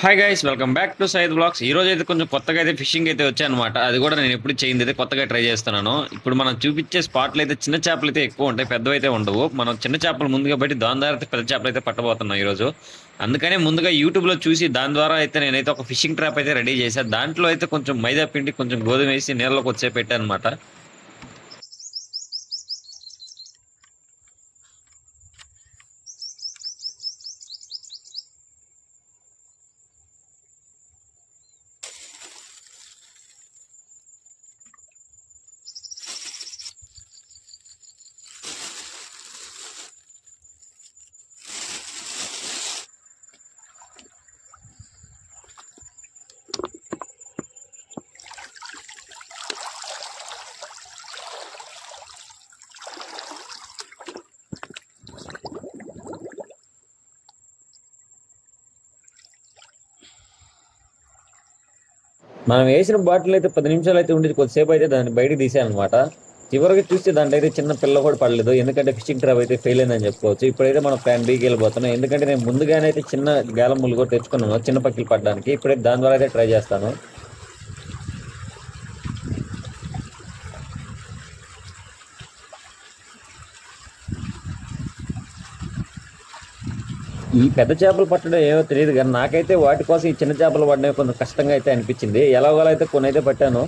Hi guys welcome back to Syed blogs. ఈ రోజు అయితే కొంచెం కొత్తగా అయితే ఫిషింగ్ అయితే వచ్చాయన్నమాట. అది కూడా నేను ఎప్పుడు చేయింది అయితే కొత్తగా ట్రై చేస్తున్నాను. ఇప్పుడు మనం చూపించే స్పాట్లు అయితే చిన్న చేపలు అయితే ఎక్కువ ఉంటాయి, పెద్దవి అయితే ఉండవు. మనం చిన్న చేపలు ముందుగా బట్టి దాని ద్వారా అయితే పెద్ద చేపలు అయితే పట్టబోతున్నాం ఈ రోజు. అందుకనే ముందుగా యూట్యూబ్ లో చూసి దాని ద్వారా అయితే నేనైతే ఒక ఫిషింగ్ ట్రాప్ అయితే రెడీ చేశాను. దాంట్లో అయితే కొంచెం మైదా పిండి, కొంచెం గోధుమ వేసి నీళ్ళలోకి వచ్చే పెట్టాను అనమాట. మనం వేసిన బాటిల్ అయితే 10 నిమిషాలు అయితే ఉండేది, కొద్దిసేపు అయితే దాన్ని బయటకు తీసానమాట. చివరికి చూస్తే దాంట్లో అయితే చిన్న పిల్ల కూడా పడలేదు, ఎందుకంటే ఫిషింగ్ ట్రాప్ అయితే ఫెయిల్ అయిందని చెప్పుకోవచ్చు. ఇప్పుడైతే మనం ప్లాన్ బీకి వెళ్ళిపోతున్నాం, ఎందుకంటే నేను ముందుగానే అయితే చిన్న గాలం ముళ్ళు కూడా తెచ్చుకున్నాను చిన్న పక్కలు పడడానికి. ఇప్పుడైతే దాని ద్వారా అయితే ట్రై చేస్తాను. ఈ పెద్ద చేపలు పట్టడం ఏమో తెలియదు కానీ నాకైతే వాటి కోసం ఈ చిన్న చేపలు పడడం కొంచెం కష్టంగా అయితే అనిపించింది. ఎలాగోలా అయితే కొన్ని అయితే పట్టాను.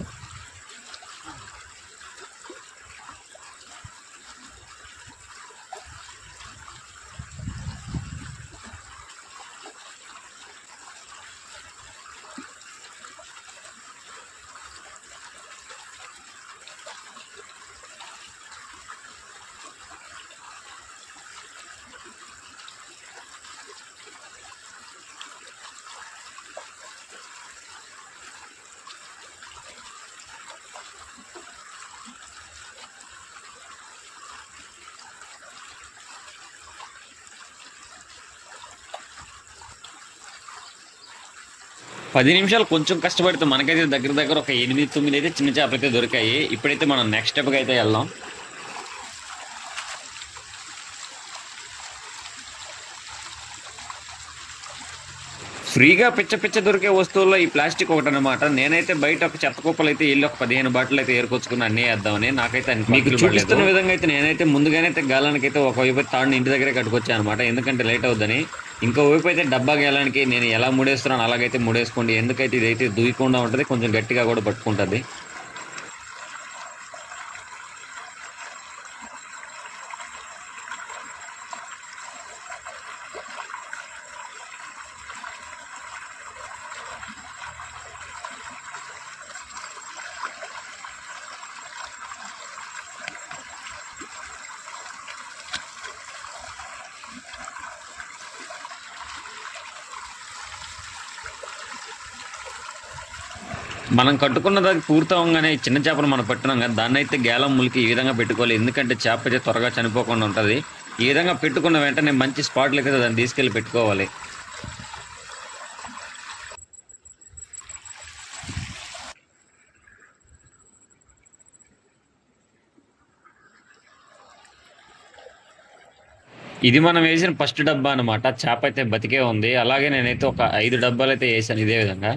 పది నిమిషాలు కొంచెం కష్టపడితే మనకైతే దగ్గర దగ్గర ఒక 8-9 అయితే చిన్న చేపలు అయితే దొరికాయి. ఇప్పుడైతే మనం నెక్స్ట్ స్టెప్కి అయితే వెళ్దాం. ఫ్రీగా పిచ్చ పిచ్చ దొరికే వస్తువుల్లో ఈ ప్లాస్టిక్ ఒకటి అనమాట. నేనైతే బయట ఒక చెత్త కుప్పలు అయితే వెళ్ళి ఒక 15 బాటిల్ అయితే ఏరుకొచ్చుకుని అన్నీ వేద్దామని. నాకైతే మీకు చూపిస్తున్న విధంగా అయితే నేనైతే ముందుగానే అయితే గాలానికి అయితే ఒకవైపు తాడుని ఇంటి దగ్గరే కట్టుకొచ్చాను అనమాట, ఎందుకంటే లేట్ అవుద్దని. ఇంకో వైపు అయితే డబ్బా గేలానికి నేను ఎలా ముడేస్తున్నాను అలాగైతే ముడేసుకోండి, ఎందుకైతే ఇదైతే దూయకుండా ఉంటుంది, కొంచెం గట్టిగా కూడా పట్టుకుంటుంది. మనం కట్టుకున్నది అది పూర్తవగానే చిన్న చేపలు మనం పట్టినాం కదా, దాన్ని అయితే గేలం ములికి ఈ విధంగా పెట్టుకోవాలి, ఎందుకంటే చేప అయితే త్వరగా చనిపోకుండా ఉంటుంది. ఈ విధంగా పెట్టుకున్న వెంటనే మంచి స్పాట్లకి అయితే దాన్ని తీసుకెళ్ళి పెట్టుకోవాలి. ఇది మనం వేసిన ఫస్ట్ డబ్బా అనమాట. చేప అయితే బతికే ఉంది. అలాగే నేనైతే ఒక 5 డబ్బాలు అయితే వేసాను ఇదే విధంగా.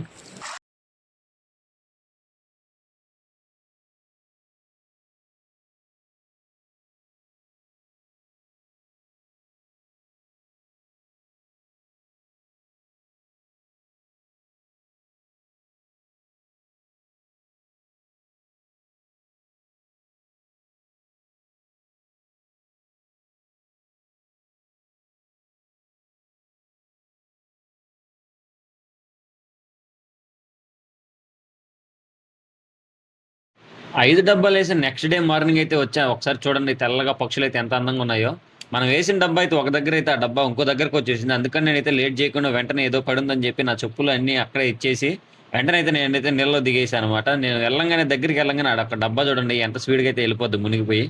ఐదు డబ్బాలు వేసిన నెక్స్ట్ డే మార్నింగ్ అయితే వచ్చా. ఒకసారి చూడండి తెల్లగా పక్షులు అయితే ఎంత అందంగా ఉన్నాయో. మనం వేసిన డబ్బా అయితే ఒక దగ్గర అయితే ఆ డబ్బా ఇంకో దగ్గరకు వచ్చేసింది. అందుకని నేనైతే లేట్ చేయకుండా వెంటనే ఏదో పడుందని చెప్పి నా చెప్పులు అన్ని అక్కడే ఇచ్చేసి వెంటనే అయితే నేనైతే నీళ్ళలో దిగేసాను అనమాట. నేను వెళ్ళంగానే దగ్గరికి వెళ్ళంగానే ఆడ డబ్బా చూడండి ఎంత స్పీడ్గా అయితే వెళ్ళిపోద్ది మునిగిపోయి.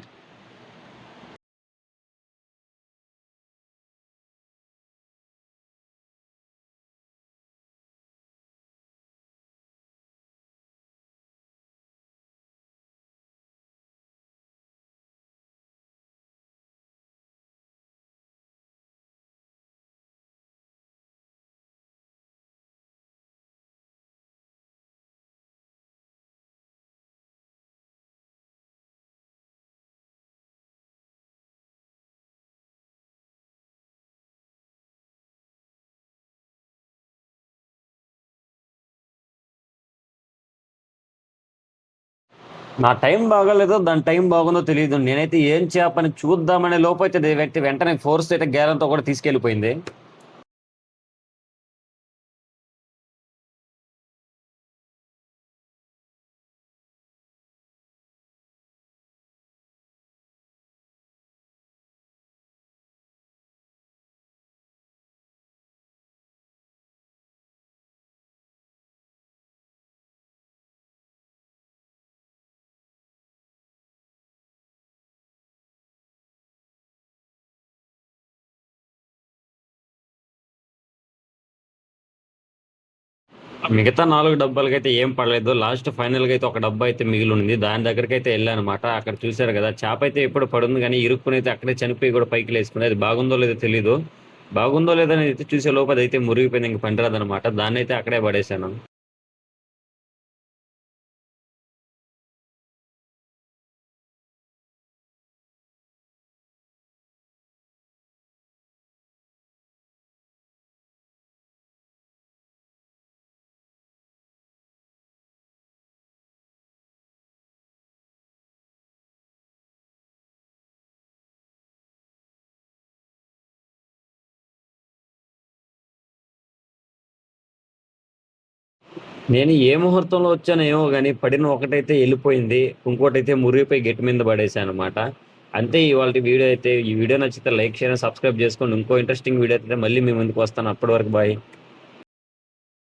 నా టైం బాగాలేదో దాని టైం బాగుందో తెలియదు. నేనైతే ఏం చేపని చూద్దామనే లోపు అయితే వ్యక్తి వెంటనే ఫోర్స్ అయితే గేలంతో కూడా తీసుకెళ్ళిపోయింది. మిగతా 4 డబ్బాలకైతే ఏం పడలేదు. లాస్ట్ ఫైనల్‌గా అయితే ఒక డబ్బా అయితే మిగిలుంది. దాని దగ్గరికైతే ఎళ్ళానన్నమాట. అక్కడ చూసారు కదా! చేపైతే ఎప్పుడో పడుంది గానీ, ఇరుక్కునైతే అక్కడే చనిపోయి కూడా పైకి లేసుకుంది. అది బాగుందో లేదో తెలీదు. బాగుందో లేదో అనేది చూసే లోపు అదైతే మురిగిపోయింది. ఇంక పనికిరాదన్నమాట. దాన్నైతే అక్కడే పడేశాను. నేను ఏ ముహూర్తంలో వచ్చానో ఏమో గాని పడిన ఒకటైతే ఎళ్ళిపోయింది. ఇంకోటైతే మురిగిపోయి గెట్టి మీద పడేశానన్నమాట. అంతే ఇవాల్టి వీడియో అయితే. ఈ వీడియో నచ్చితే లైక్, షేర్, అండ్ సబ్స్క్రైబ్ చేసుకోండి. ఇంకో ఇంట్రెస్టింగ్ వీడియో అయితే మళ్ళీ మీ ముందుకు వస్తాను. అప్పటి వరకు బాయ్.